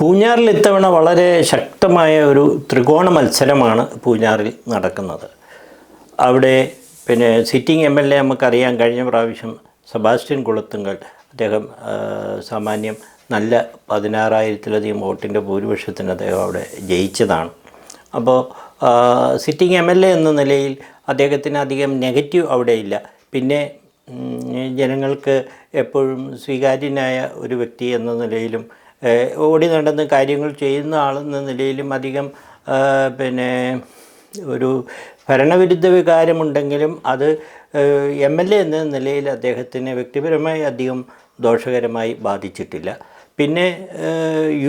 പൂഞ്ഞാറിൽ ഇത്തവണ വളരെ ശക്തമായ ഒരു ത്രികോണ മത്സരമാണ് പൂഞ്ഞാറിൽ നടക്കുന്നത്. അവിടെ സിറ്റിംഗ് MLA നമുക്കറിയാം, കഴിഞ്ഞ പ്രാവശ്യം സെബാസ്റ്റ്യൻ കുളത്തുങ്കൽ, അദ്ദേഹം സാമാന്യം നല്ല 16,000-ലധികം വോട്ടിൻ്റെ ഭൂരിപക്ഷത്തിന് അദ്ദേഹം അവിടെ ജയിച്ചതാണ്. അപ്പോൾ സിറ്റിംഗ് MLA എന്ന നിലയിൽ അദ്ദേഹത്തിന് അധികം നെഗറ്റീവ് അവിടെയില്ല. പിന്നെ ജനങ്ങൾക്ക് എപ്പോഴും സ്വീകാര്യനായ ഒരു വ്യക്തി എന്ന നിലയിലും ഓടി നടന്ന് കാര്യങ്ങൾ ചെയ്യുന്ന ആളെന്ന നിലയിലും അധികം ഒരു ഭരണവിരുദ്ധ വികാരമുണ്ടെങ്കിലും അത് MLA എന്ന നിലയിൽ അദ്ദേഹത്തിന് വ്യക്തിപരമായി അധികം ദോഷകരമായി ബാധിച്ചിട്ടില്ല. പിന്നെ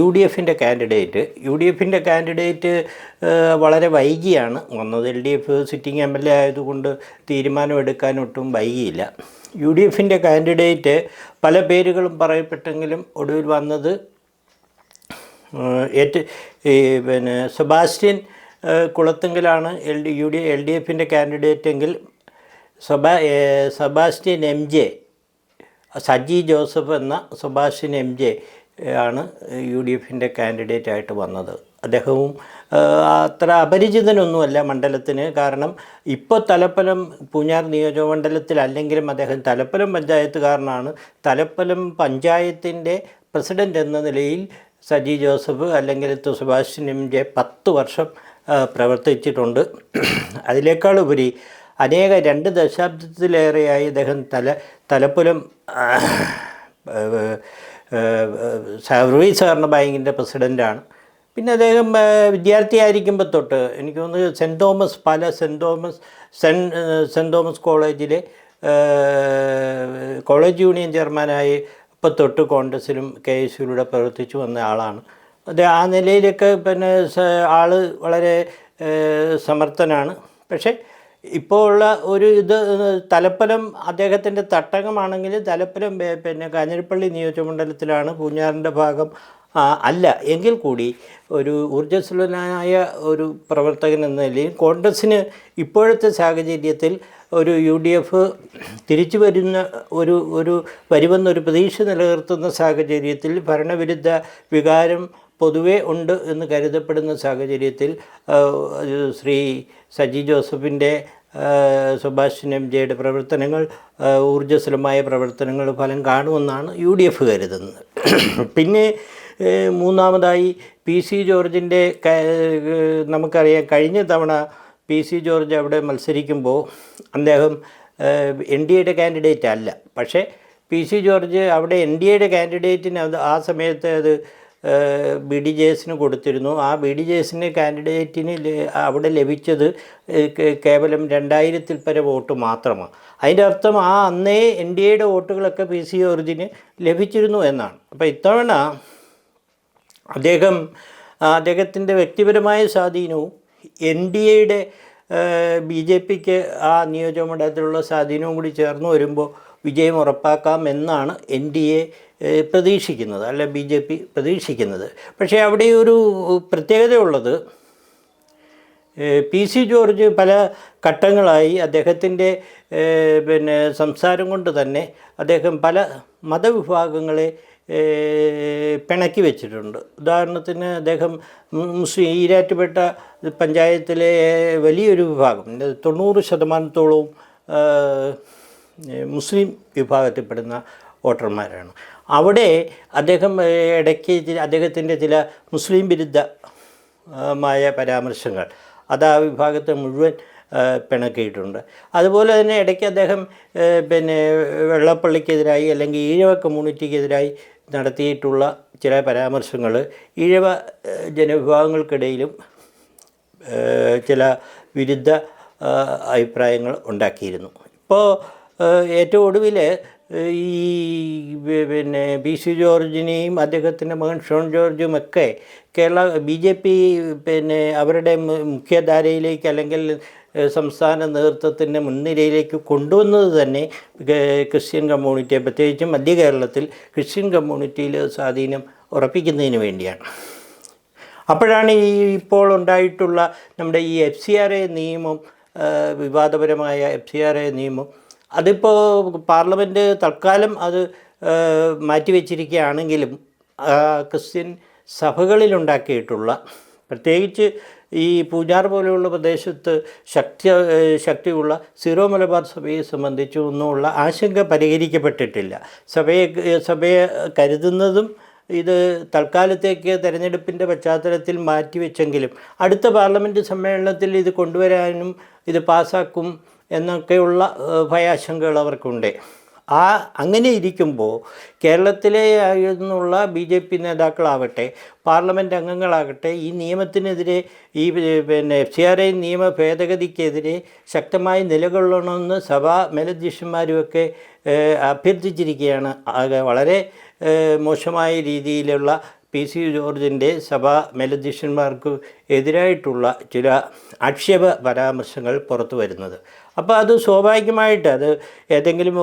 UDFൻ്റെ കാൻഡിഡേറ്റ് വളരെ വൈകിയാണ് വന്നത്. LDF സിറ്റിംഗ് MLA ആയതുകൊണ്ട് തീരുമാനമെടുക്കാനൊട്ടും വൈകിയില്ല. UDFൻ്റെ കാൻഡിഡേറ്റ് പല പേരുകളും പറയപ്പെട്ടെങ്കിലും ഒടുവിൽ വന്നത് സെബാസ്റ്റ്യൻ കുളത്തുങ്കലാണ് LDFൻ്റെ കാൻഡിഡേറ്റ് എങ്കിൽ സെബാസ്റ്റ്യൻ MJ, സജി ജോസഫ് എന്ന സെബാസ്റ്റ്യൻ MJ ആണ് UDFൻ്റെ കാൻഡിഡേറ്റായിട്ട് വന്നത്. അദ്ദേഹവും അത്ര അപരിചിതനൊന്നുമല്ല മണ്ഡലത്തിന്. കാരണം ഇപ്പോൾ തലപ്പലം പൂഞ്ഞാർ നിയോജകമണ്ഡലത്തിലല്ലെങ്കിലും അദ്ദേഹം തലപ്പലം പഞ്ചായത്തുകാരനാണ്. തലപ്പലം പഞ്ചായത്തിൻ്റെ പ്രസിഡൻ്റ് എന്ന നിലയിൽ സജി ജോസഫ് അല്ലെങ്കിൽ സെബാസ്റ്റ്യൻ MJ 10 വർഷം പ്രവർത്തിച്ചിട്ടുണ്ട്. അതിനേക്കാളുപരി 2 ദശാബ്ദത്തിലേറെയായി അദ്ദേഹം തലപ്പലം സർവീസ് സഹകരണ ബാങ്കിൻ്റെ പ്രസിഡൻ്റാണ്. പിന്നെ അദ്ദേഹം വിദ്യാർത്ഥിയായിരിക്കുമ്പോൾ തൊട്ട് എനിക്ക് തോന്നുന്നു സെൻറ്റ് തോമസ് കോളേജിലെ കോളേജ് യൂണിയൻ ചെയർമാനായി ഇപ്പോൾ തൊട്ട് കോൺഗ്രസ്സിലും KSUവിലൂടെ പ്രവർത്തിച്ചു വന്ന ആളാണ്. അത് ആ നിലയിലൊക്കെ ആൾ വളരെ സമർത്ഥനാണ്. പക്ഷേ ഇപ്പോൾ ഉള്ള ഒരു തലപ്പലം അദ്ദേഹത്തിൻ്റെ തട്ടകമാണെങ്കിൽ തലപ്പലം കാഞ്ഞിരപ്പള്ളി നിയോജകമണ്ഡലത്തിലാണ്. പൂഞ്ഞാറിൻ്റെ ഭാഗം അല്ല എങ്കിൽ കൂടി ഒരു ഊർജ്ജസ്വലനായ ഒരു പ്രവർത്തകൻ എന്ന നിലയിൽ കോൺഗ്രസ്സിന് ഇപ്പോഴത്തെ സാഹചര്യത്തിൽ ഒരു UDF തിരിച്ചു വരുമെന്നൊരു പ്രതീക്ഷ നിലനിർത്തുന്ന സാഹചര്യത്തിൽ, ഭരണവിരുദ്ധ വികാരം പൊതുവേ ഉണ്ട് എന്ന് കരുതപ്പെടുന്ന സാഹചര്യത്തിൽ ശ്രീ സജി ജോസഫിൻ്റെ സെബാസ്റ്റ്യൻ MJയുടെ പ്രവർത്തനങ്ങൾ, ഊർജ്ജസ്വലമായ പ്രവർത്തനങ്ങൾ ഫലം കാണുമെന്നാണ് UDF കരുതുന്നത്. പിന്നെ മൂന്നാമതായി PC ജോർജിൻ്റെ നമുക്കറിയാം, കഴിഞ്ഞ തവണ PC ജോർജ് അവിടെ മത്സരിക്കുമ്പോൾ അദ്ദേഹം NDAയുടെ കാൻഡിഡേറ്റ് അല്ല. പക്ഷേ PC ജോർജ് അവിടെ NDAയുടെ കാൻഡിഡേറ്റിന് ആ സമയത്ത് അത് BDJSന് കൊടുത്തിരുന്നു. ആ BDJSൻ്റെ കാൻഡിഡേറ്റിന് അവിടെ ലഭിച്ചത് കേവലം 2000-ൽ പരം വോട്ട് മാത്രമാണ്. അതിൻ്റെ അർത്ഥം അന്നേ NDAയുടെ വോട്ടുകളൊക്കെ PC ജോർജിന് ലഭിച്ചിരുന്നു എന്നാണ്. അപ്പോൾ ഇത്തവണ അദ്ദേഹത്തിൻ്റെ വ്യക്തിപരമായ സ്വാധീനവും NDAയുടെ BJPക്ക് ആ നിയോജകമണ്ഡലത്തിലുള്ള സ്വാധീനവും കൂടി ചേർന്ന് വരുമ്പോൾ വിജയം ഉറപ്പാക്കാം എന്നാണ് NDA പ്രതീക്ഷിക്കുന്നത്, അല്ല BJP പ്രതീക്ഷിക്കുന്നത്. പക്ഷേ അവിടെ ഒരു പ്രത്യേകതയുള്ളത്, PC ജോർജ് പല ഘട്ടങ്ങളായി അദ്ദേഹത്തിൻ്റെ സംസാരം കൊണ്ട് തന്നെ അദ്ദേഹം പല മതവിഭാഗങ്ങളെ പിണക്കി വെച്ചിട്ടുണ്ട്. ഉദാഹരണത്തിന് അദ്ദേഹം ഈരാറ്റുപേട്ട പഞ്ചായത്തിലെ വലിയൊരു വിഭാഗം 90% മുസ്ലിം വിഭാഗത്തിൽപ്പെടുന്ന വോട്ടർമാരാണ്. അവിടെ അദ്ദേഹം ഇടയ്ക്ക് അദ്ദേഹത്തിൻ്റെ ചില മുസ്ലിം വിരുദ്ധമായ പരാമർശങ്ങൾ അത് ആ വിഭാഗത്തെ മുഴുവൻ പിണക്കിയിട്ടുണ്ട്. അതുപോലെ തന്നെ ഇടയ്ക്ക് അദ്ദേഹം വെള്ളപ്പള്ളിക്കെതിരായി അല്ലെങ്കിൽ ഈഴവ കമ്മ്യൂണിറ്റിക്കെതിരായി നടത്തിയിട്ടുള്ള ചില പരാമർശങ്ങൾ ഈഴവ ജനവിഭാഗങ്ങൾക്കിടയിലും ചില വിരുദ്ധ അഭിപ്രായങ്ങൾ ഉണ്ടാക്കിയിരുന്നു. ഇപ്പോൾ ഏറ്റവും ഒടുവിൽ ഈ PC ജോർജിനെയും അദ്ദേഹത്തിൻ്റെ മകൻ ഷോൺ ജോർജുമൊക്കെ കേരള BJP അവരുടെ മുഖ്യധാരയിലേക്ക് അല്ലെങ്കിൽ സംസ്ഥാന നേതൃത്വത്തിൻ്റെ മുൻനിരയിലേക്ക് കൊണ്ടുവന്നത് തന്നെ ക്രിസ്ത്യൻ കമ്മ്യൂണിറ്റിയെ, പ്രത്യേകിച്ചും മധ്യ കേരളത്തിൽ ക്രിസ്ത്യൻ കമ്മ്യൂണിറ്റിയിൽ സ്വാധീനം ഉറപ്പിക്കുന്നതിന് വേണ്ടിയാണ്. അപ്പോഴാണ് ഇപ്പോൾ ഉണ്ടായിട്ടുള്ള നമ്മുടെ ഈ FCRA നിയമം, വിവാദപരമായ FCRA നിയമം, അതിപ്പോൾ പാർലമെൻറ്റ് തൽക്കാലം അത് മാറ്റിവെച്ചിരിക്കുകയാണെങ്കിലും ക്രിസ്ത്യൻ സഭകളിലുണ്ടാക്കിയിട്ടുള്ള, പ്രത്യേകിച്ച് ഈ പൂജാർ പോലെയുള്ള പ്രദേശത്ത് ശക്തിയുള്ള സീറോ മലബാർ സഭയെ സംബന്ധിച്ച് ഒന്നുമുള്ള ആശങ്ക പരിഹരിക്കപ്പെട്ടിട്ടില്ല. സഭയെ കരുതുന്നതും ഇത് തൽക്കാലത്തേക്ക് തെരഞ്ഞെടുപ്പിൻ്റെ പശ്ചാത്തലത്തിൽ മാറ്റിവെച്ചെങ്കിലും അടുത്ത പാർലമെൻറ്റ് സമ്മേളനത്തിൽ ഇത് കൊണ്ടുവരാനും ഇത് പാസ്സാക്കും എന്നൊക്കെയുള്ള ഭയാശങ്കകൾ അവർക്കുണ്ട്. അങ്ങനെ ഇരിക്കുമ്പോൾ കേരളത്തിലെ നിന്നുള്ള BJP നേതാക്കളാവട്ടെ, പാർലമെൻറ്റ് അംഗങ്ങളാകട്ടെ, ഈ നിയമത്തിനെതിരെ, ഈ FCRA നിയമ ഭേദഗതിക്കെതിരെ ശക്തമായി നിലകൊള്ളണമെന്ന് സഭാ മേലധ്യക്ഷന്മാരുമൊക്കെ അഭ്യർത്ഥിച്ചിരിക്കുകയാണ്. വളരെ മോശമായ രീതിയിലുള്ള PC ജോർജിൻ്റെ സഭാ മേലധ്യക്ഷന്മാർക്ക് എതിരായിട്ടുള്ള ചില ആക്ഷേപ പരാമർശങ്ങൾ പുറത്തു വരുന്നത്. അപ്പോൾ അത് സ്വാഭാവികമായിട്ട് അത് ഏതെങ്കിലും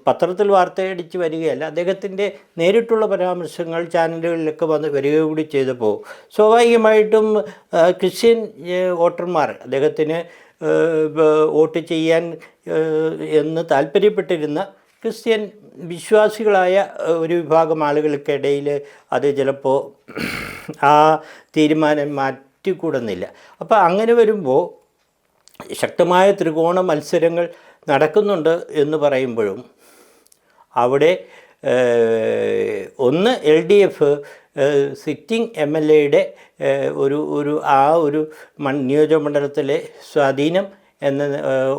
പത്രത്തിൽ വാർത്തയടിച്ച് വരികയല്ല, അദ്ദേഹത്തിൻ്റെ നേരിട്ടുള്ള പരാമർശങ്ങൾ ചാനലുകളിലൊക്കെ വരിക കൂടി ചെയ്തപ്പോൾ സ്വാഭാവികമായിട്ടും ക്രിസ്ത്യൻ വോട്ടർമാർ അദ്ദേഹത്തിന് വോട്ട് ചെയ്യാൻ എന്ന് താല്പര്യപ്പെട്ടിരുന്ന ക്രിസ്ത്യൻ വിശ്വാസികളായ ഒരു വിഭാഗം ആളുകൾക്കിടയിൽ അത് ചിലപ്പോൾ ആ തീരുമാനം മാറ്റിക്കൂടുന്നില്ല. അപ്പോൾ അങ്ങനെ വരുമ്പോൾ ശക്തമായ ത്രികോണ മത്സരങ്ങൾ നടക്കുന്നുണ്ട് എന്ന് പറയുമ്പോഴും അവിടെ ഒന്ന് LDF സിറ്റിംഗ് MLAയുടെ ഒരു നിയോജകമണ്ഡലത്തിലെ സ്വാധീനം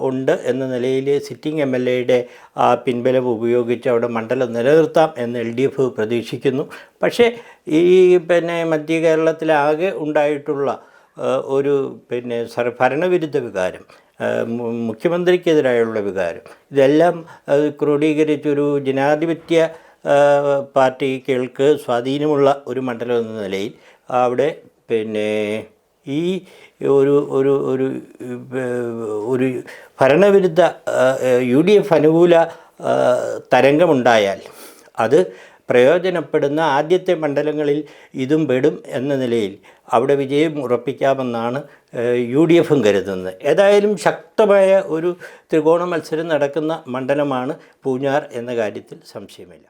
ഉണ്ട് എന്ന നിലയിൽ സിറ്റിംഗ് MLAയുടെ ആ പിൻബലം ഉപയോഗിച്ച് അവിടെ മണ്ഡലം നിലനിർത്താം എന്ന് LDF പ്രതീക്ഷിക്കുന്നു. പക്ഷേ ഈ മധ്യ കേരളത്തിലാകെ ഉണ്ടായിട്ടുള്ള ഒരു ഭരണവിരുദ്ധ വികാരം, മുഖ്യമന്ത്രിക്കെതിരായുള്ള വികാരം, ഇതെല്ലാം ക്രോഡീകരിച്ചൊരു ജനാധിപത്യ പാർട്ടികൾക്ക് സ്വാധീനമുള്ള ഒരു മണ്ഡലം എന്ന നിലയിൽ അവിടെ ഈ ഒരു ഭരണവിരുദ്ധ UDF അനുകൂല തരംഗമുണ്ടായാൽ അത് പ്രയോജനപ്പെടുന്ന ആദ്യത്തെ മണ്ഡലങ്ങളിൽ ഇതും പെടും എന്ന നിലയിൽ അവിടെ വിജയം ഉറപ്പിക്കാമെന്നാണ് UDFും കരുതുന്നത്. ഏതായാലും ശക്തമായ ഒരു ത്രികോണ മത്സരം നടക്കുന്ന മണ്ഡലമാണ് പൂഞ്ഞാർ എന്ന കാര്യത്തിൽ സംശയമില്ല.